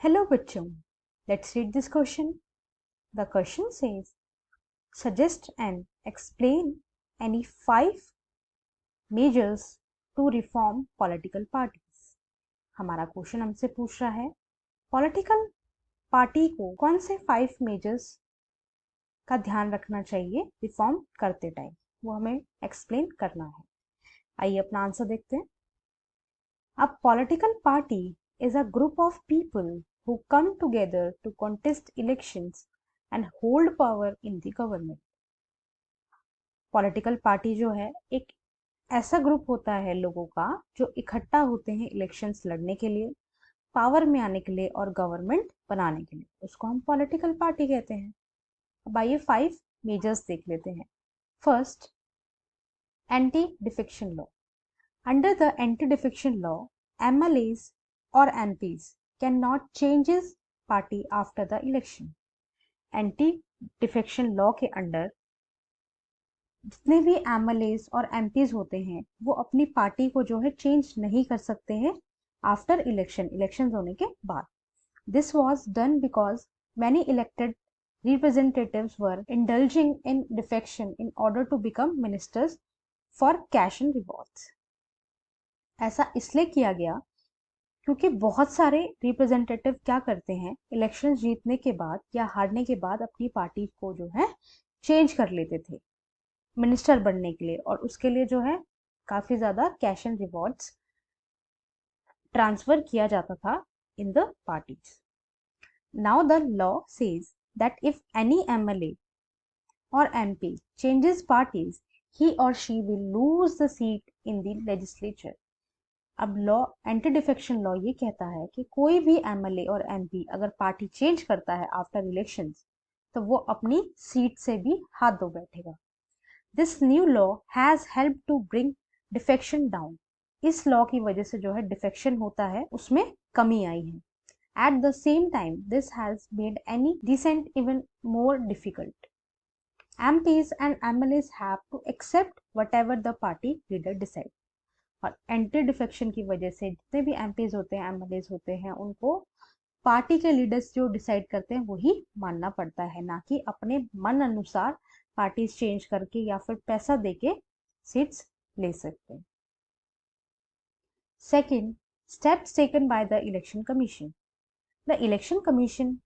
Hello बच्चों, let's read this question. The question says, suggest and explain any 5 measures to reform political parties. हमारा question हमसे पूछ रहा है पॉलिटिकल पार्टी को कौन से 5 मेजर्स का ध्यान रखना चाहिए रिफॉर्म करते टाइम, वो हमें एक्सप्लेन करना है। आइए अपना आंसर देखते हैं। अब political party is a group of people who come together to contest elections and hold power in the government. Political party जो है एक ऐसा ग्रुप होता है लोगों का जो इकट्ठा होते हैं इलेक्शंस लड़ने के लिए, पावर में आने के लिए और गवर्नमेंट बनाने के लिए, उसको हम पॉलिटिकल पार्टी कहते हैं। अब आइए 5 मेजर्स देख लेते हैं। First, anti defection law. Under the anti defection law, MLAs or MPs cannot change his party after the election. Anti defection law के अंडर जितने भी MLAs और MPs होते हैं वो अपनी पार्टी को जो है चेंज नहीं कर सकते हैं आफ्टर इलेक्शन होने के बाद। This was done because many elected representatives were indulging in defection in order to become ministers for cash and rewards. ऐसा इसलिए किया गया क्योंकि बहुत सारे रिप्रेजेंटेटिव क्या करते हैं, इलेक्शन जीतने के बाद या हारने के बाद अपनी पार्टी को जो है चेंज कर लेते थे मिनिस्टर बनने के लिए, और उसके लिए जो है काफी ज्यादा कैश एंड रिवॉर्ड्स ट्रांसफर किया जाता था in the parties. Now the law says that if any MLA और MP चेंजेस पार्टीज, ही और she will lose the seat in the legislature. अब लॉ, एंटी डिफेक्शन लॉ ये कहता है कि कोई भी MLA और MP अगर पार्टी चेंज करता है आफ्टर इलेक्शंस तो वो अपनी सीट से भी हाथ धो बैठेगा। This new law has help to bring defection down. इस लॉ की वजह से जो है डिफेक्शन होता है उसमें कमी आई है। At the same time this has made any dissent even more difficult. MPs and MLAs have to accept whatever the party leader decides. और एंटी डिफेक्शन की वजह से जितने भी MPs होते हैं, MLAs होते हैं, उनको पार्टी के लीडर्स जो डिसाइड करते हैं वही मानना पड़ता है, ना कि अपने मन अनुसार पार्टीज चेंज करके या फिर पैसा देके सीट्स ले सकते हैं। Second, steps taken by the election commission. The election commission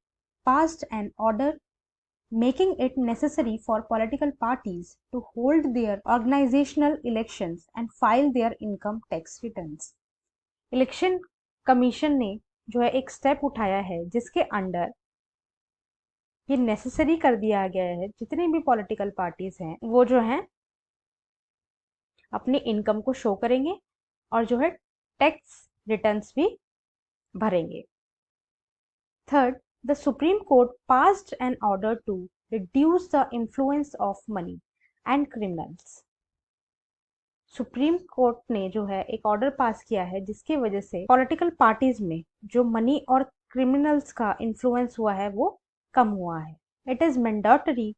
passed an order making it necessary for political parties to hold their organizational elections and file their income tax returns. Election commission ने जो है एक step उठाया है जिसके under ये necessary कर दिया गया है जितनी भी पॉलिटिकल पार्टीज हैं वो जो है अपनी इनकम को शो करेंगे और जो है टैक्स रिटर्न्स भी भरेंगे। Third, the Supreme Court passed an order to reduce the influence of money and criminals. Supreme court ने जो है एक ऑर्डर पास किया है जिसकी वजह से पॉलिटिकल पार्टीज में जो मनी और क्रिमिनल्स का इन्फ्लुएंस हुआ है वो कम हुआ है। It is mandatory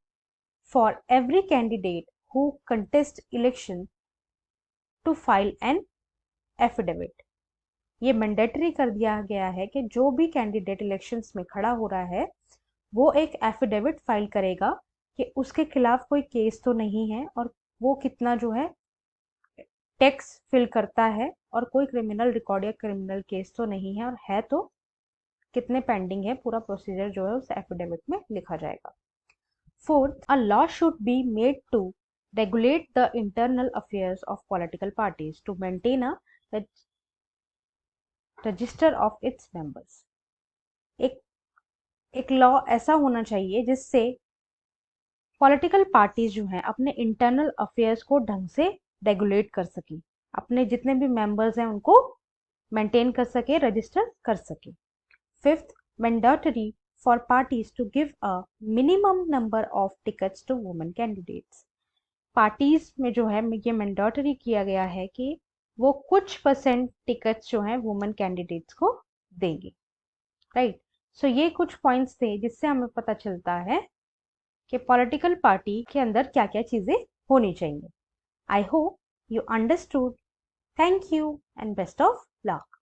for every candidate who contest election to file an affidavit. ये मैंडेटरी कर दिया गया है कि जो भी कैंडिडेट इलेक्शंस में खड़ा हो रहा है वो एक एफिडेविट फाइल करेगा कि उसके खिलाफ कोई केस तो नहीं है और वो कितना जो है टैक्स फिल करता है और कोई क्रिमिनल रिकॉर्ड या क्रिमिनल केस तो नहीं है, और है तो कितने पेंडिंग है, पूरा प्रोसीजर जो है उस एफिडेविट में लिखा जाएगा। Fourth, a law should be made to regulate the internal affairs of political parties to maintain a register of its members. एक लॉ ऐसा होना चाहिए जिससे पॉलिटिकल पार्टीज जो हैं अपने इंटरनल अफेयर्स को ढंग से रेगुलेट कर सके, अपने जितने भी मेंबर्स हैं उनको मेंटेन कर सके, रजिस्टर कर सके। Fifth, mandatory for parties to give a minimum number of tickets to women candidates. Parties में जो है ये मैंडेटरी किया गया है कि वो कुछ % टिकट्स जो हैं वुमेन कैंडिडेट्स को देंगे, राइट। सो ये कुछ पॉइंट्स थे जिससे हमें पता चलता है कि पॉलिटिकल पार्टी के अंदर क्या क्या चीजें होनी चाहिए। I hope you understood. Thank you and best of luck.